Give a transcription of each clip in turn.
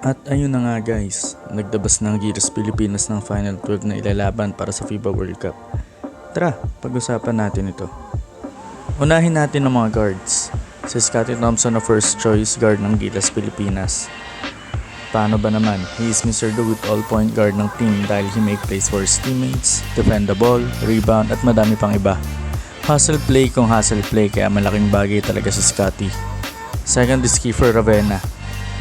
At ayun na nga guys, nagdabas ng Gilas Pilipinas ng Final 12 na ilalaban para sa FIBA World Cup. Tara, pag-usapan natin ito. Unahin natin ang mga guards. Si Scottie Thompson na first choice guard ng Gilas Pilipinas. Paano ba naman? He is Mr. Do-It All point guard ng team dahil he make plays for his teammates, defend the ball, rebound at madami pang iba. Hustle play kung hustle play kaya malaking bagay talaga si Scottie. Second is Kiefer Ravena.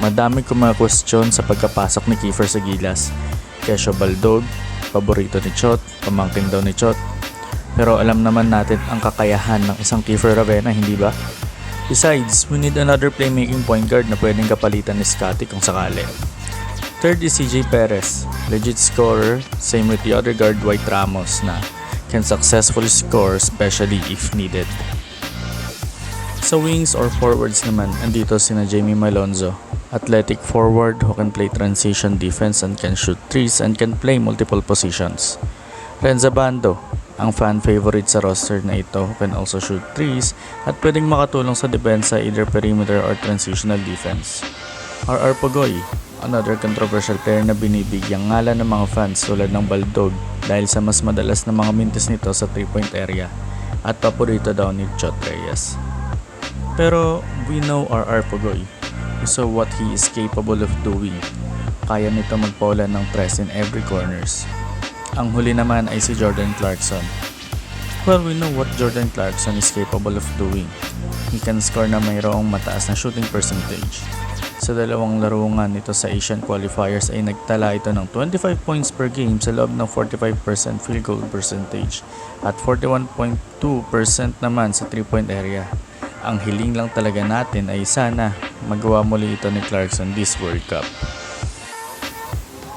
Madami kong mga question sa pagkapasok ni Kiefer sa Gilas. Kesyo Baldog, paborito ni Chot, pamangkin daw ni Chot. Pero alam naman natin ang kakayahan ng isang Kiefer Ravena, hindi ba? Besides, we need another playmaking point guard na pwedeng kapalitan ni Scottie kung sakali. Third is CJ Perez, legit scorer, same with the other guard Dwight Ramos na can successfully score especially if needed. Sa wings or forwards naman, andito sina Jamie Malonzo, athletic forward who can play transition defense and can shoot threes and can play multiple positions. Renza Bando, ang fan favorite sa roster na ito who can also shoot threes at pwedeng makatulong sa depensa either perimeter or transitional defense. RR Pugoy, another controversial player na binibigyang ngalan ng mga fans tulad ng Baldog dahil sa mas madalas na mga minutes nito sa 3-point area at paborito daw ni Chot Reyes. Pero we know RR Pugoy. We saw what he is capable of doing. Kaya nito magpaulan ng press in every corners. Ang huli naman ay si Jordan Clarkson. Well, we know what Jordan Clarkson is capable of doing. He can score na mayroong mataas na shooting percentage. Sa dalawang laro nga nito sa Asian qualifiers ay nagtala ito ng 25 points per game sa loob ng 45% field goal percentage at 41.2% naman sa 3-point area. Ang hiling lang talaga natin ay sana magawa muli ito ni Clarkson this World Cup.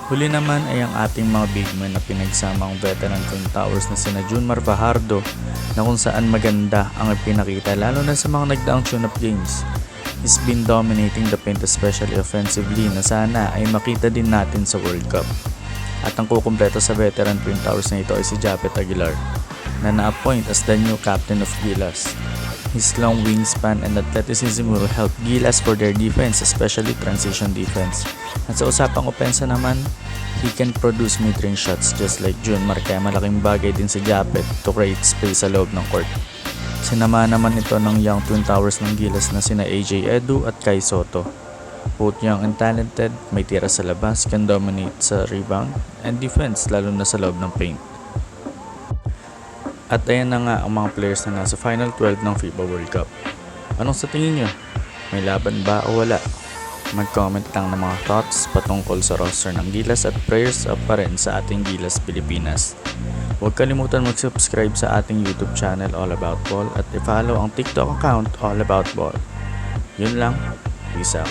Huli naman ay ang ating mga big men na pinagsamang veteran Twin Towers na sina Junmar Fajardo na kung saan maganda ang ipinakita lalo na sa mga nagdaang tune-up games. He's been dominating the paint especially offensively na sana ay makita din natin sa World Cup. At ang kukumpleto sa veteran Twin Towers na ito ay si Japet Aguilar na na-appoint as the new captain of Gilas. His long wingspan and athleticism will help Gilas for their defense, especially transition defense. At sa usapang opensa naman, he can produce mid-range shots just like Junmar kaya malaking bagay din si Japet to create space sa loob ng court. Sinama naman ito ng young Twin Towers ng Gilas na sina AJ Edu at Kai Soto. Both young and talented, may tira sa labas, can dominate sa rebound and defense lalo na sa loob ng paint. At ayan na nga ang mga players na nasa Final 12 ng FIBA World Cup. Anong sa tingin nyo? May laban ba o wala? Mag-comment lang ng mga thoughts patungkol sa roster ng Gilas at prayers up pa rin sa ating Gilas Pilipinas. Huwag kalimutan mag-subscribe sa ating YouTube channel All About Ball at i-follow ang TikTok account All About Ball. Yun lang. Peace out.